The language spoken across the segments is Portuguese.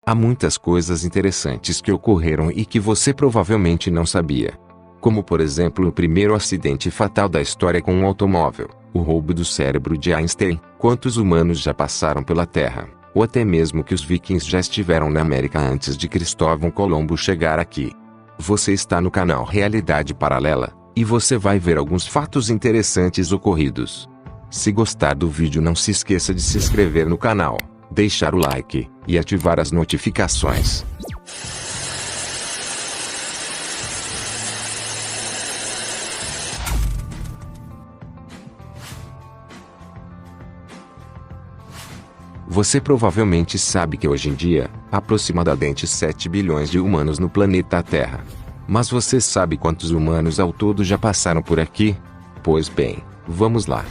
Há muitas coisas interessantes que ocorreram e que você provavelmente não sabia. Como por exemplo o primeiro acidente fatal da história com um automóvel, o roubo do cérebro de Einstein, quantos humanos já passaram pela Terra, ou até mesmo que os vikings já estiveram na América antes de Cristóvão Colombo chegar aqui. Você está no canal Realidade Paralela, e você vai ver alguns fatos interessantes ocorridos. Se gostar do vídeo, não se esqueça de se inscrever no canal, deixar o like e ativar as notificações. Você provavelmente sabe que hoje em dia, há aproximadamente 7 bilhões de humanos no planeta Terra. Mas você sabe quantos humanos ao todo já passaram por aqui? Pois bem, vamos lá.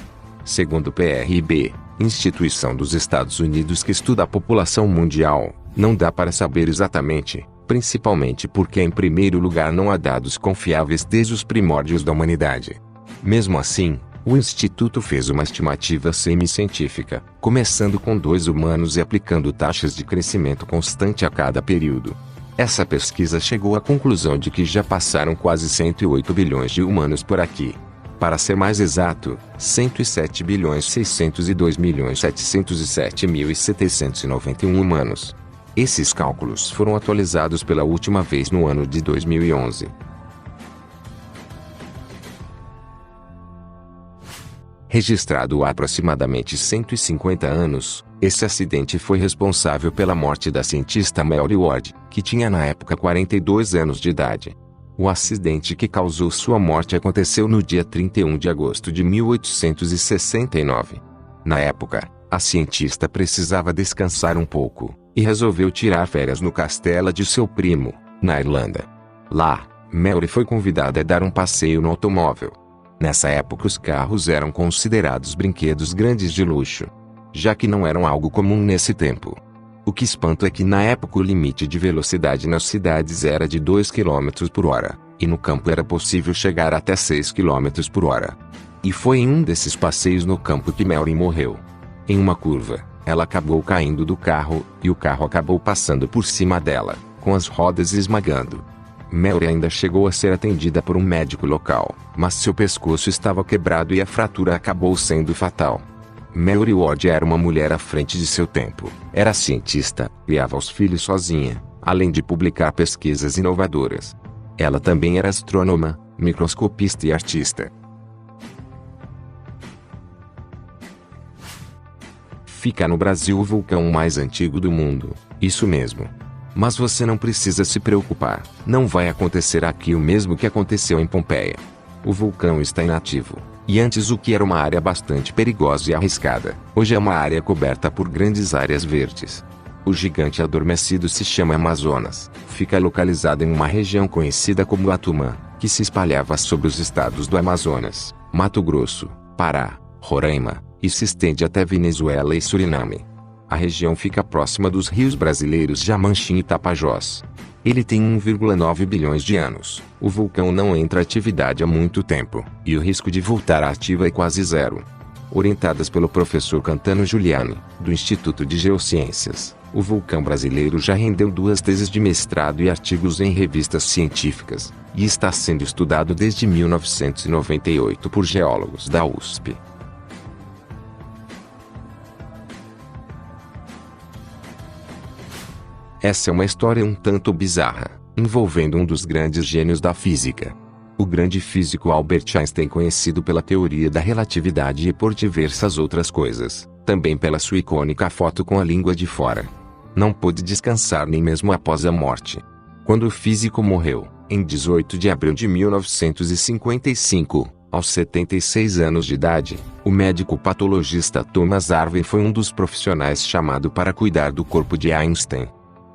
Segundo o PRB, instituição dos Estados Unidos que estuda a população mundial, não dá para saber exatamente, principalmente porque em primeiro lugar não há dados confiáveis desde os primórdios da humanidade. Mesmo assim, o Instituto fez uma estimativa semi-científica, começando com 2 humanos e aplicando taxas de crescimento constante a cada período. Essa pesquisa chegou à conclusão de que já passaram quase 108 bilhões de humanos por aqui. Para ser mais exato, 107 bilhões 602 milhões 707.791 humanos. Esses cálculos foram atualizados pela última vez no ano de 2011. Registrado há aproximadamente 150 anos, esse acidente foi responsável pela morte da cientista Mary Ward, que tinha na época 42 anos de idade. O acidente que causou sua morte aconteceu no dia 31 de agosto de 1869. Na época, a cientista precisava descansar um pouco, e resolveu tirar férias no castelo de seu primo, na Irlanda. Lá, Mary foi convidada a dar um passeio no automóvel. Nessa época os carros eram considerados brinquedos grandes de luxo, já que não eram algo comum nesse tempo. O que espanta é que na época o limite de velocidade nas cidades era de 2 km por hora, e no campo era possível chegar até 6 km por hora. E foi em um desses passeios no campo que Mary morreu. Em uma curva, ela acabou caindo do carro, e o carro acabou passando por cima dela, com as rodas esmagando. Mary ainda chegou a ser atendida por um médico local, mas seu pescoço estava quebrado e a fratura acabou sendo fatal. Mary Ward era uma mulher à frente de seu tempo. Era cientista, criava os filhos sozinha, além de publicar pesquisas inovadoras. Ela também era astrônoma, microscopista e artista. Fica no Brasil o vulcão mais antigo do mundo, isso mesmo. Mas você não precisa se preocupar, não vai acontecer aqui o mesmo que aconteceu em Pompeia. O vulcão está inativo, e antes o que era uma área bastante perigosa e arriscada, hoje é uma área coberta por grandes áreas verdes. O gigante adormecido se chama Amazonas, fica localizado em uma região conhecida como Atumã, que se espalhava sobre os estados do Amazonas, Mato Grosso, Pará, Roraima, e se estende até Venezuela e Suriname. A região fica próxima dos rios brasileiros Jamanchim e Tapajós. Ele tem 1,9 bilhões de anos. O vulcão não entra em atividade há muito tempo, e o risco de voltar à ativa é quase zero. Orientadas pelo professor Cantano Giuliani, do Instituto de Geociências, o vulcão brasileiro já rendeu 2 teses de mestrado e artigos em revistas científicas, e está sendo estudado desde 1998 por geólogos da USP. Essa é uma história um tanto bizarra, envolvendo um dos grandes gênios da física. O grande físico Albert Einstein, conhecido pela teoria da relatividade e por diversas outras coisas, também pela sua icônica foto com a língua de fora. Não pôde descansar nem mesmo após a morte. Quando o físico morreu, em 18 de abril de 1955, aos 76 anos de idade, o médico patologista Thomas Harvey foi um dos profissionais chamado para cuidar do corpo de Einstein.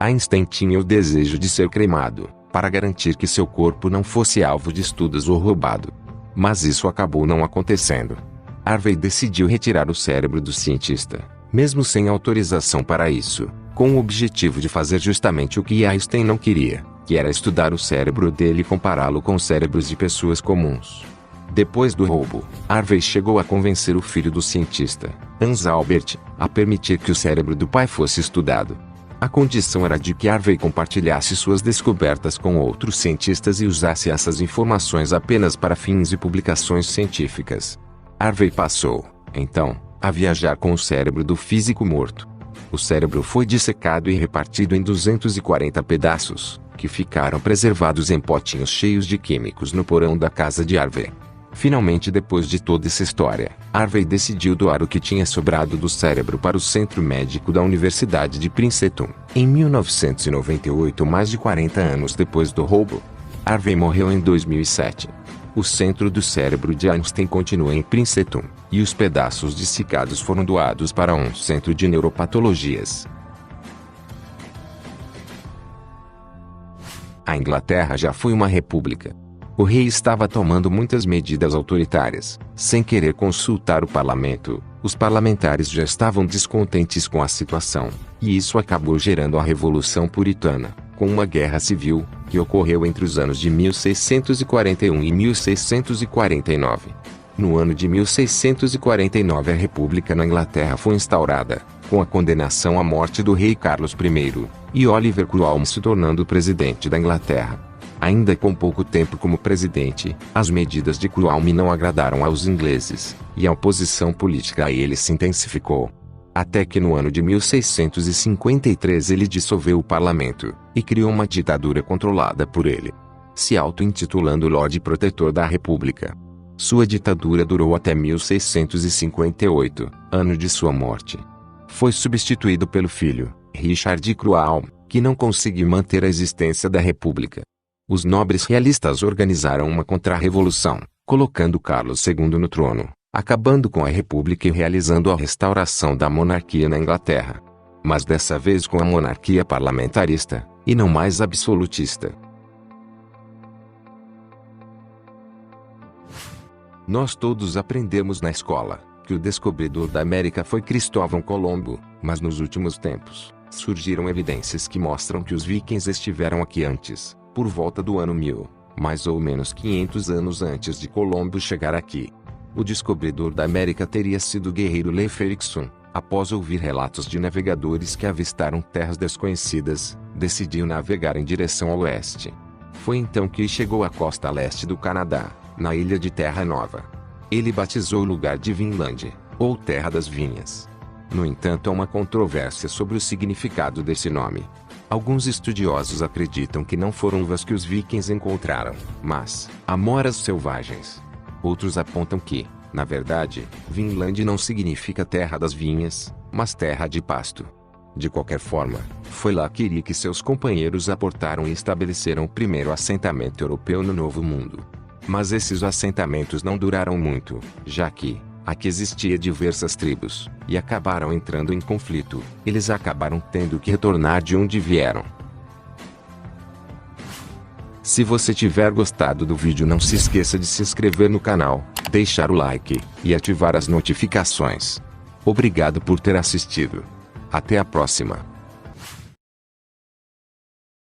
Einstein tinha o desejo de ser cremado, para garantir que seu corpo não fosse alvo de estudos ou roubado. Mas isso acabou não acontecendo. Harvey decidiu retirar o cérebro do cientista, mesmo sem autorização para isso, com o objetivo de fazer justamente o que Einstein não queria, que era estudar o cérebro dele e compará-lo com cérebros de pessoas comuns. Depois do roubo, Harvey chegou a convencer o filho do cientista, Hans Albert, a permitir que o cérebro do pai fosse estudado. A condição era de que Harvey compartilhasse suas descobertas com outros cientistas e usasse essas informações apenas para fins de publicações científicas. Harvey passou, então, a viajar com o cérebro do físico morto. O cérebro foi dissecado e repartido em 240 pedaços, que ficaram preservados em potinhos cheios de químicos no porão da casa de Harvey. Finalmente, depois de toda essa história, Harvey decidiu doar o que tinha sobrado do cérebro para o Centro Médico da Universidade de Princeton. Em 1998, mais de 40 anos depois do roubo, Harvey morreu em 2007. O centro do cérebro de Einstein continua em Princeton, e os pedaços dissecados foram doados para um centro de neuropatologias. A Inglaterra já foi uma república. O rei estava tomando muitas medidas autoritárias, sem querer consultar o parlamento. Os parlamentares já estavam descontentes com a situação, e isso acabou gerando a Revolução Puritana, com uma guerra civil, que ocorreu entre os anos de 1641 e 1649. No ano de 1649 a República na Inglaterra foi instaurada, com a condenação à morte do rei Carlos I, e Oliver Cromwell se tornando presidente da Inglaterra. Ainda com pouco tempo como presidente, as medidas de Cromwell não agradaram aos ingleses, e a oposição política a ele se intensificou. Até que no ano de 1653 ele dissolveu o parlamento, e criou uma ditadura controlada por ele, se auto-intitulando Lorde Protetor da República. Sua ditadura durou até 1658, ano de sua morte. Foi substituído pelo filho, Richard Cromwell, que não conseguiu manter a existência da República. Os nobres realistas organizaram uma contra-revolução, colocando Carlos II no trono, acabando com a República e realizando a restauração da monarquia na Inglaterra. Mas dessa vez com a monarquia parlamentarista, e não mais absolutista. Nós todos aprendemos na escola que o descobridor da América foi Cristóvão Colombo, mas nos últimos tempos, surgiram evidências que mostram que os vikings estiveram aqui antes, por volta do ano 1000, mais ou menos 500 anos antes de Colombo chegar aqui. O descobridor da América teria sido o guerreiro Leif Erikson. Após ouvir relatos de navegadores que avistaram terras desconhecidas, decidiu navegar em direção ao oeste. Foi então que chegou à costa leste do Canadá, na ilha de Terra Nova. Ele batizou o lugar de Vinland, ou Terra das Vinhas. No entanto, há uma controvérsia sobre o significado desse nome. Alguns estudiosos acreditam que não foram uvas que os vikings encontraram, mas amoras selvagens. Outros apontam que, na verdade, Vinland não significa terra das vinhas, mas terra de pasto. De qualquer forma, foi lá que Eric e seus companheiros aportaram e estabeleceram o primeiro assentamento europeu no Novo Mundo. Mas esses assentamentos não duraram muito, já que aqui existia diversas tribos, e acabaram entrando em conflito. Eles acabaram tendo que retornar de onde vieram. Se você tiver gostado do vídeo, não se esqueça de se inscrever no canal, deixar o like, e ativar as notificações. Obrigado por ter assistido. Até a próxima.